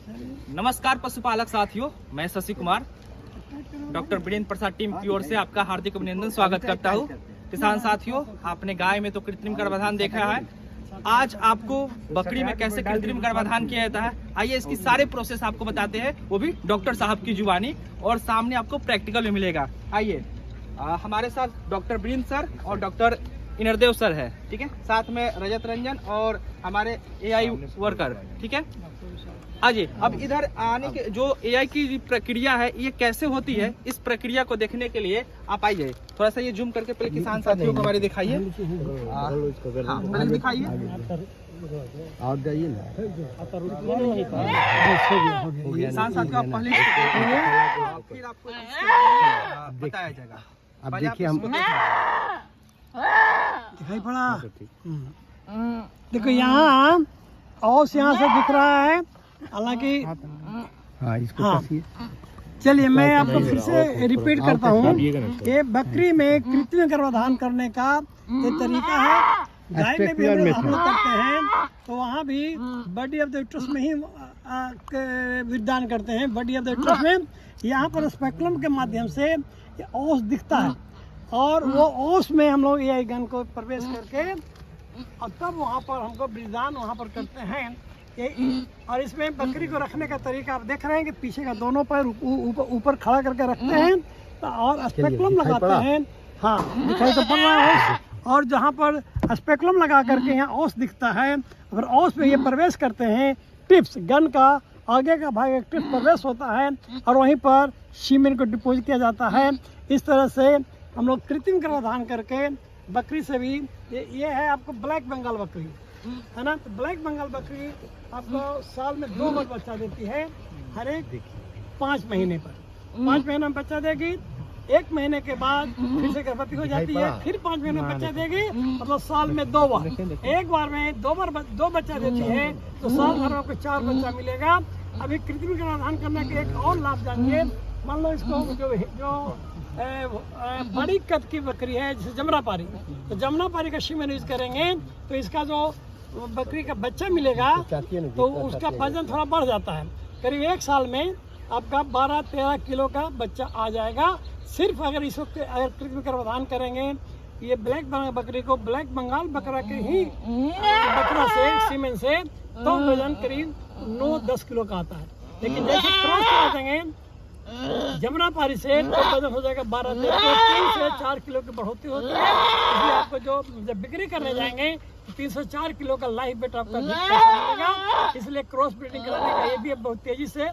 नमस्कार पशुपालक साथियों, मैं शशि कुमार डॉक्टर वीरेंद्र प्रसाद टीम की ओर से आपका हार्दिक अभिनंदन स्वागत करता हूं। किसान साथियों, आपने गाय में तो कृत्रिम गर्भाधान देखा है, आज आपको बकरी में कैसे कृत्रिम गर्भाधान किया जाता है, आइए इसकी सारे प्रोसेस आपको बताते हैं, वो भी डॉक्टर साहब की जुबानी और सामने आपको प्रैक्टिकल में मिलेगा। आइए हमारे साथ डॉक्टर वीरेंद्र सर और डॉक्टर इनरदेव सर है, ठीक है, साथ में रजत रंजन और हमारे एआई वर्कर, ठीक है। आइए अब इधर आने के जो एआई की प्रक्रिया है ये कैसे होती है, इस प्रक्रिया को देखने के लिए आप आइए, थोड़ा सा ये जूम करके पहले किसान साथियों को हमारे दिखाइए, पहले दिखाइए आप जाइए ना। किसान साथियों आप पहले फिर आपको बताया जाएगा। अब देखिए हम दिखाई पड़ा। देखो यहाँ औस यहाँ से दिख रहा है, हालांकि हाँ इसको कसिए। चलिए मैं आपको फिर से रिपीट करता हूँ। ये बकरी में कृत्रिम गर्भाधान करने का ये तरीका है। गाय में भी हम लोग करते हैं, तो वहाँ भी बॉडी ऑफ द यूट्रस में ही विदान करते हैं। बॉडी ऑफ द यूट्रस में यहाँ पर स्पेकुलम के माध्यम से औस दिखता है और वो औस में हम लोग एआई गन को प्रवेश करके और तब वहाँ पर हमको विदान वहाँ पर करते हैं। और इसमें बकरी को रखने का तरीका आप देख रहे हैं कि पीछे का दोनों पैर ऊपर खड़ा करके रखते हैं और स्पेकुलम लगाते हैं। हाँ दिखाई तो पड़ रहा है। और जहाँ पर स्पेकुलम लगा करके यहाँ औस दिखता है, अगर औस में ये प्रवेश करते हैं, टिप्स गन का आगे का भाग एक टिप्स प्रवेश होता है और वहीं पर सीमेंट को डिपोजिट किया जाता है। इस तरह से हम लोग कृत्रिम गर्भाधान करके बकरी से भी ये है आपको ब्लैक बंगाल बकरी है ना। तो ब्लैक बंगाल बकरी आपको साल में 2 बार बच्चा देती है, हर एक 5 महीने पर। 5 महीने में बच्चा देगी, 1 महीने के बाद फिर से गर्भवती हो जाती है, फिर 5 महीने में बच्चा देगी, मतलब साल में 2 बार। एक बार में 2 बच्चा देती है तो साल भर में आपको 4 बच्चा मिलेगा। अभी कृत्रिम गर्भाधान करने के एक और लाभ जानिए। मान लो इसको जो बड़ी कद की बकरी है जैसे जमनापारी, तो जमनापारी का सीमेन यूज करेंगे तो इसका जो बकरी का बच्चा मिलेगा तो उसका वजन थोड़ा बढ़ जाता है। करीब 1 साल में आपका 12-13 किलो का बच्चा आ जाएगा। सिर्फ अगर इस वक्त अगर कृत्रिम गर्भाधान करेंगे ये ब्लैक बकरी को ब्लैक बंगाल बकरा के ही बकरा से सीमेन से तो वजन करीब 9-10 किलो का आता है। लेकिन जैसे क्रॉस करा देंगे जमनापारी से तो वजन हो जाएगा 12-13 से 4 किलो की बढ़ोतरी होती है। इसलिए आपको जो जब बिक्री करने जाएंगे 304 किलो का लाइव वेट आपका मिलेगा। इसलिए क्रॉस ब्रीडिंग कराने का ये भी बहुत तेजी से ये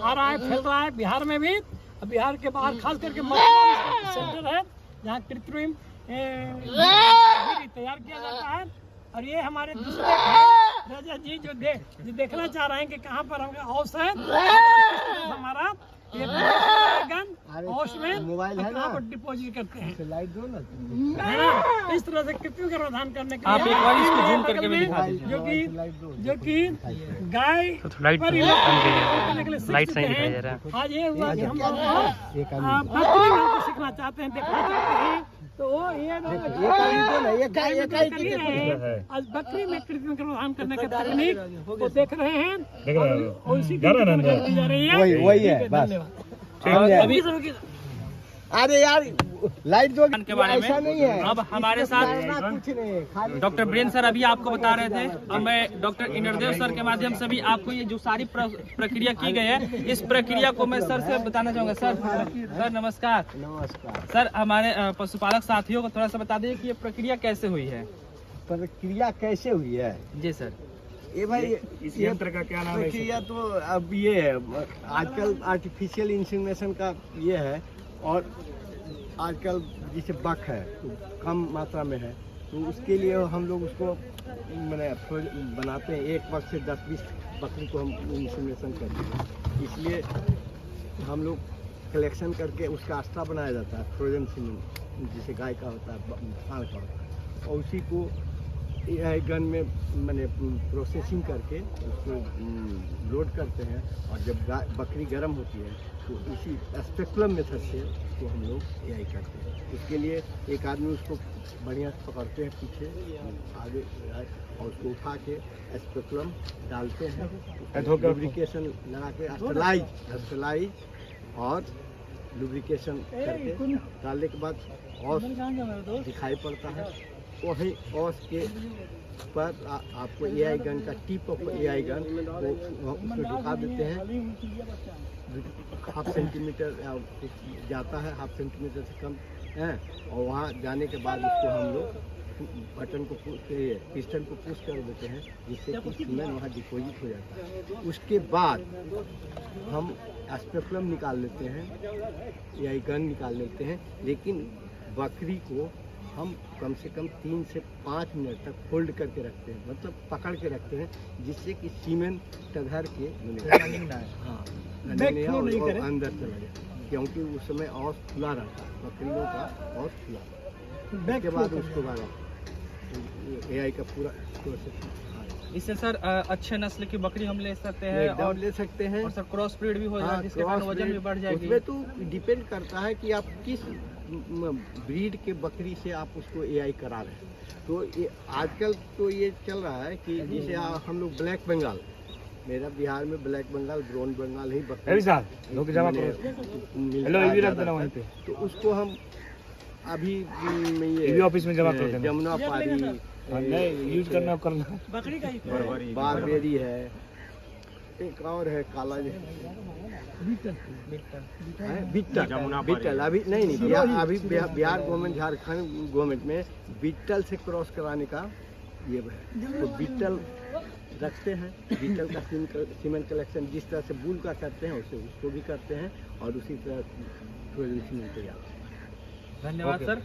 आ रहा है, फैल रहा है बिहार में भी। बिहार के बाहर खास करके मथुरा सेंटर है जहाँ कृत्रिम तैयार किया जाता है। और ये हमारे दूसरे राजा जी जो देखना चाह रहे हैं कि कहाँ पर हमें औस है, हमारा ये गन औस में मोबाइल है ना, पर डिपॉजिट करते हैं। लाइट दो ना, है ना। इस तरह से कृत्रिम गर्भाधान करने के लिए आप एक बार इसको जूम करके भी दिखा दीजिए, जो कि गाय लाइट सही दिखाई दे रहा है। आज ये हुआ कि हम आपको सीखना चाहते हैं, देखना चाहते हैं, तो वो ये आज बकरी में कृत्रिम गर्भाधान करने का तकनीक वो देख रहे हैं और उसी की दी जा रही है। वही है बस। अभी अरे यार लाइट दो के बारे में ऐसा नहीं है। अब हमारे साथ कुछ नहीं है। डॉक्टर वीरेंद्र सर अभी आपको बता रहे थे, अब मैं डॉक्टर इनरदेव सर के माध्यम से भी आपको ये जो सारी प्रक्रिया की गई है, इस प्रक्रिया को मैं सर से बताना चाहूँगा। सर नमस्कार। नमस्कार सर, हमारे पशुपालक साथियों को थोड़ा सा बता दीजिए कि ये प्रक्रिया कैसे हुई है। प्रक्रिया कैसे हुई है? जी सर। ये भाई इस यंत्र का क्या नाम है? प्रक्रिया तो अब ये है, आजकल आर्टिफिशियल इंसेमिनेशन का ये है और आजकल जैसे बक है तो कम मात्रा में है, तो उसके लिए हम लोग उसको मैंने बनाते हैं। एक वक्त से 10-20 बकरी को हम इंसेमिनेशन करते हैं, इसलिए हम लोग कलेक्शन करके उसका आस्था बनाया जाता है, फ्रोजन सीमेंट जैसे गाय का होता है, सांड का होता है, और उसी को एआई गन में मैंने प्रोसेसिंग करके उसको लोड करते हैं और जब बकरी गर्म होती है तो इसी स्पेकुलम मेथड से उसको हम लोग एआई करते हैं। उसके लिए एक आदमी उसको बढ़िया से पकड़ते हैं पीछे आगे और उसको उठा के स्पेकुलम डालते हैं, लुब्रिकेशन लगा के अस्टलाइज और लुब्रिकेशन करके डालने के बाद औस दिखाई पड़ता है। वही औस के पर आपको एआई गन का टिप ऑफ एआई गन वो उसमें दिखा देते हैं, हाफ सेंटीमीटर जाता है, हाफ सेंटीमीटर से कम है, और वहाँ जाने के बाद उसको हम लोग बटन को पिस्टन को पुश कर देते हैं जिससे कि सीमेंट वहाँ डिपोजिट हो जाता है। उसके बाद हम स्पेकुलम निकाल लेते हैं, एआई गन निकाल लेते हैं, लेकिन बकरी को हम कम से कम 3 से 5 मिनट तक होल्ड करके रखते हैं, मतलब पकड़ के रखते हैं, जिससे कि सीमेंट टघर के हाँ और अंदर चला जाए, क्योंकि उस समय औस खुला रहता है, बकरियों का औस खुला रहता है। उसके बाद उसको बाद एआई का पूरा प्रोसेस। इससे सर अच्छे नस्ल की बकरी हम ले सकते हैं और ले सकते हैं, और सर क्रॉस ब्रीड भी हो जाए जिसके कारण वजन भी बढ़ जाएगी। उसमें तो डिपेंड करता है कि आप किस ब्रीड के बकरी से आप उसको एआई करा रहे हैं। तो ये आजकल तो ये चल रहा है कि जैसे हम लोग ब्लैक बंगाल, मेरा बिहार में ब्लैक बंगाल ब्राउन बंगाल ही बकरी तो उसको हम अभी ये ऑफिस में जमा करते हैं। जमुना पारी यूज करना बकरी का ही बारबेरी है, एक और है काला बिट्टल अभी नहीं अभी बिहार गवर्नमेंट झारखंड गवर्नमेंट में बिट्टल से क्रॉस कराने का ये है। तो बिट्टल रखते हैं, बिट्टल का सीमेंट कलेक्शन जिस तरह से बुल का करते हैं उससे उसको भी करते हैं और उसी तरह सीमेंट तैयार। धन्यवाद सर।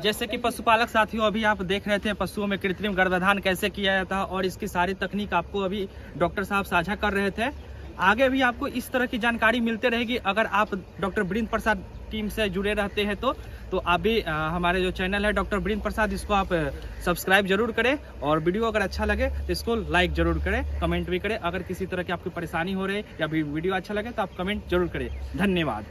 जैसे कि पशुपालक साथियों अभी आप देख रहे थे पशुओं में कृत्रिम गर्भाधान कैसे किया जाता है और इसकी सारी तकनीक आपको अभी डॉक्टर साहब साझा कर रहे थे। आगे भी आपको इस तरह की जानकारी मिलते रहेगी। अगर आप डॉक्टर वीरेंद्र प्रसाद टीम से जुड़े रहते हैं तो आप भी हमारे जो चैनल है डॉक्टर वीरेंद्र प्रसाद, इसको आप सब्सक्राइब जरूर करें और वीडियो अगर अच्छा लगे तो इसको लाइक जरूर करें, कमेंट भी करें। अगर किसी तरह की आपकी परेशानी हो रही है या वीडियो अच्छा लगे तो आप कमेंट जरूर करें। धन्यवाद।